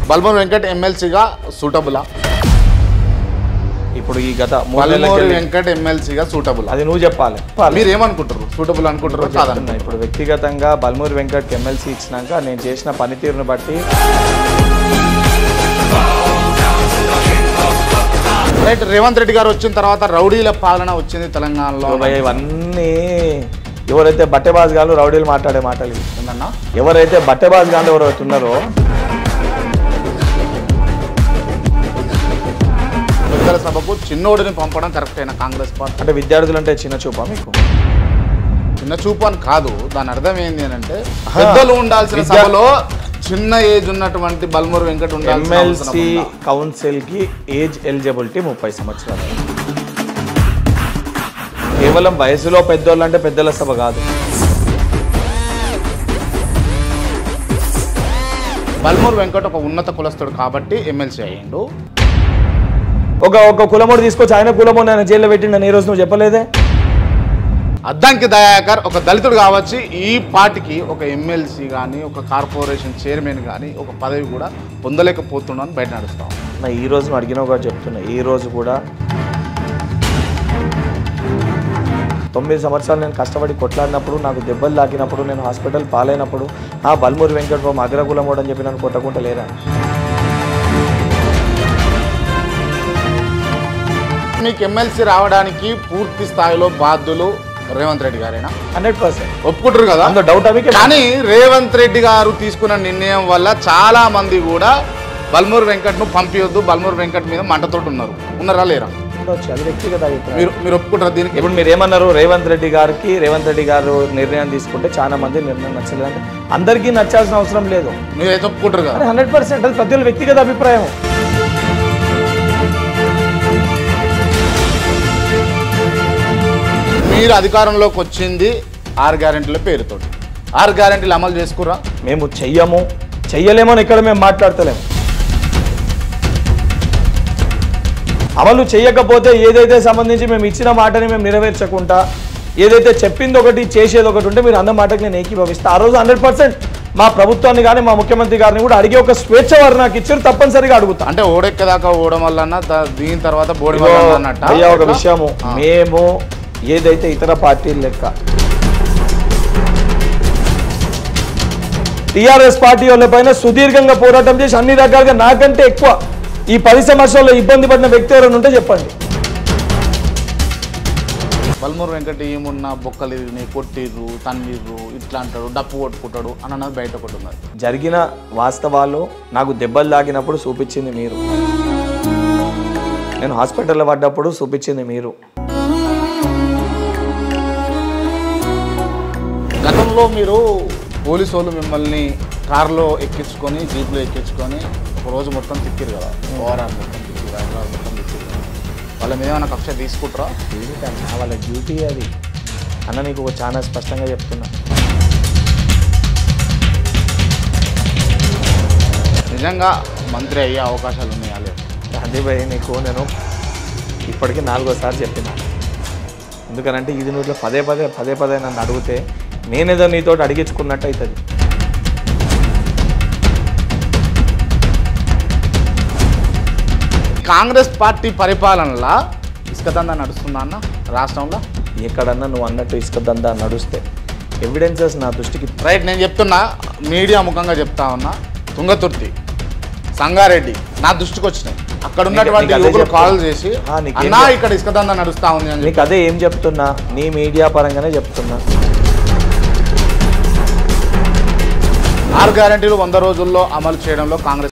బల్మూరి వెంకట్ ఎమ్మెల్సీగా సూటబులా? ఇప్పుడు ఈ గత బల్మూరి వెంకట్ ఎమ్మెల్సీగా సూటబుల్ అది నువ్వు చెప్పాలి. మీరు ఏమనుకుంటారు? సూటబుల్ అనుకుంటారు కాదన్నా? ఇప్పుడు వ్యక్తిగతంగా బల్మూరి వెంకట్ ఎమ్మెల్సీ ఇచ్చినాక నేను చేసిన పనితీరును బట్టి రైట్. రేవంత్ రెడ్డి గారు వచ్చిన తర్వాత రౌడీల పాలన వచ్చింది తెలంగాణలో. ఇవన్నీ ఎవరైతే బట్టెబాజ్ గారు రౌడీలు మాట్లాడే మాటలు ఏందన్నా? ఎవరైతే బట్టెబాజ్ గారు ఎవరైతే ఉన్నారో పెద్దల సభకు చిన్నోడిని పంపడం కరెక్ట్ అయినా కాంగ్రెస్ పార్టీ అంటే విద్యార్థులు అంటే చిన్న చూపా మీకు? చిన్న చూపు అని కాదు, దాని అర్థం ఏంది అని అంటే పెద్దలు ఉండాల్సిన సభలో చిన్న ఏజ్ ఉన్నటువంటి బల్మూరి వెంకట్ ఉండాలి. ఎమ్మెల్సీ కౌన్సిల్ కి ఏజ్ ఎలిజిబిలిటీ 30 సంవత్సరాలు. కేవలం వయసులో పెద్దోళ్ళు అంటే పెద్దల సభ కాదు. బల్మూరి వెంకట్ ఒక ఉన్నత కులస్తుడు కాబట్టి ఎమ్మెల్సీ అయ్యిండు. ఒక కులమోడు తీసుకొచ్చి ఆయన కులమోడు ఆయన జైల్లో పెట్టిండని ఈ రోజు నువ్వు చెప్పలేదే? అద్దంకి దయాకర్ ఒక దళితుడు కావచ్చు, ఈ పార్టీకి ఒక ఎమ్మెల్సీ కానీ ఒక కార్పొరేషన్ చైర్మన్ కానీ ఒక పదవి కూడా పొందలేకపోతున్నాను బయట నడుస్తాం. ఈ రోజు నువ్వు అడిగిన కూడా చెప్తున్నా, ఈ రోజు కూడా 9 సంవత్సరాలు నేను కష్టపడి కొట్లాడినప్పుడు, నాకు దెబ్బలు తాకినప్పుడు, నేను హాస్పిటల్ పాలైనప్పుడు ఆ బల్మూరి వెంకట్ అగ్రకులమోడు అని చెప్పి నన్ను కొట్టకుండా లేరా? మీకు ఎమ్మెల్సీ రావడానికి పూర్తి స్థాయిలో బాధ్యులు రేవంత్ రెడ్డి గారేనా? 100% ఒప్పుకుంటారు కదా, అందులో డౌట్ అవి. కానీ రేవంత్ రెడ్డి గారు తీసుకున్న నిర్ణయం వల్ల చాలా మంది కూడా బల్మూరి వెంకట్ను పంపించొద్దు, బల్మూరి వెంకట్ మీద మంటతోటి ఉన్నారా లేరా? అది వ్యక్తిగత అభిప్రాయం. మీరు ఒప్పుకుంటారా దీనికి? ఇప్పుడు మీరు ఏమన్నారు? రేవంత్ రెడ్డి గారు నిర్ణయం తీసుకుంటే చాలా మంది నిర్ణయం నచ్చలేదు అంటే అందరికీ నచ్చాల్సిన అవసరం లేదు. మీరు అయితే ఒప్పుకుంటారు కదా? 100% అది ప్రతి వ్యక్తిగత అభిప్రాయం. మీరు అధికారంలోకి వచ్చింది 6 గ్యారెంటీల పేరుతో. 6 గ్యారెంటీలు అమలు చేసుకురా? మేము చెయ్యలేమో అని ఇక్కడ మేము మాట్లాడతలేము. అమలు చేయకపోతే ఏదైతే సంబంధించి మేము ఇచ్చిన మాటని మేము నెరవేర్చకుండా ఏదైతే చెప్పింది ఒకటి చేసేది ఒకటి ఉంటే మీరు అన్న మాటకి నేను ఏకీభవిస్తా. ఆ రోజు 100% మా ప్రభుత్వాన్ని కానీ మా ముఖ్యమంత్రి గారిని కూడా అడిగే ఒక స్వేచ్ఛ వారు నాకు ఇచ్చారు, తప్పనిసరిగా అడుగుతా. అంటే ఓడెక్కదాకా ఓడడం వల్ల దీని తర్వాత బోడి అయ్యా ఒక విషయము, మేము ఏదైతే ఇతర పార్టీల లెక్క టీఆర్ఎస్ పార్టీ వాళ్ళ పైన సుదీర్ఘంగా పోరాటం చేసి అన్ని రకాలుగా నాకంటే ఎక్కువ ఈ 10 సంవత్సరాల్లో ఇబ్బంది పడిన వ్యక్తి ఎవరైనా ఉంటే చెప్పండి. బల్మూరి వెంకట్ ఏమున్న బొక్కలు కొట్టిర్రు, తన్నిర్రు, ఇట్లా అంటాడు, డప్పు కొట్టుకుంటాడు అని అన్నది బయట ఒకటి ఉన్నది. జరిగిన వాస్తవాలు నాకు దెబ్బలు తాకినప్పుడు చూపించింది మీరు, నేను హాస్పిటల్లో పడ్డప్పుడు చూపించింది మీరు. గతంలో మీరు పోలీసు వాళ్ళు మిమ్మల్ని కారులో ఎక్కించుకొని జీప్లో ఎక్కించుకొని ఒక రోజు మొత్తం తిప్పారు కదా, ఓవరాల్ మొత్తం తిప్పారు, హైదరాబాద్ మొత్తం తిప్పారు. వాళ్ళ మీద ఏమైనా కక్ష తీసుకుంటారా? వాళ్ళ డ్యూటీ అది అన్న, నీకు చాలా స్పష్టంగా చెప్తున్నా. నిజంగా మంత్రి అయ్యే అవకాశాలు ఉన్నాయా లేదు? గాంధీ భాయ్ నీకు నేను ఇప్పటికీ 4వ సారి చెప్పిన. ఎందుకనంటే ఇది నువ్వు పదే పదే నన్ను అడిగితే నేనేదో నీతో అడిగించుకున్నట్టు అవుతుంది. కాంగ్రెస్ పార్టీ పరిపాలనలో ఇసుక దందా నడుస్తుందా అన్న రాష్ట్రంలో? ఎక్కడన్నా నువ్వు అన్నట్టు ఇసుక దందా నడుస్తే ఎవిడెన్సెస్ నా దృష్టికి రైట్. నేను చెప్తున్నా, మీడియా ముఖంగా చెప్తా ఉన్నా, తుంగతుర్తి, సంగారెడ్డి నా దృష్టికి వచ్చినాయి. అక్కడ ఉన్నటువంటి యువకులు కాల్ చేసి అన్నా ఇక్కడ ఇసుక దందా నడుస్తా ఉంది అని. నీకు అదే ఏం చెప్తున్నా, నీ మీడియా పరంగానే చెప్తున్నా. 6 గ్యారెంటీలు 100 రోజుల్లో అమలు చేయడంలో కాంగ్రెస్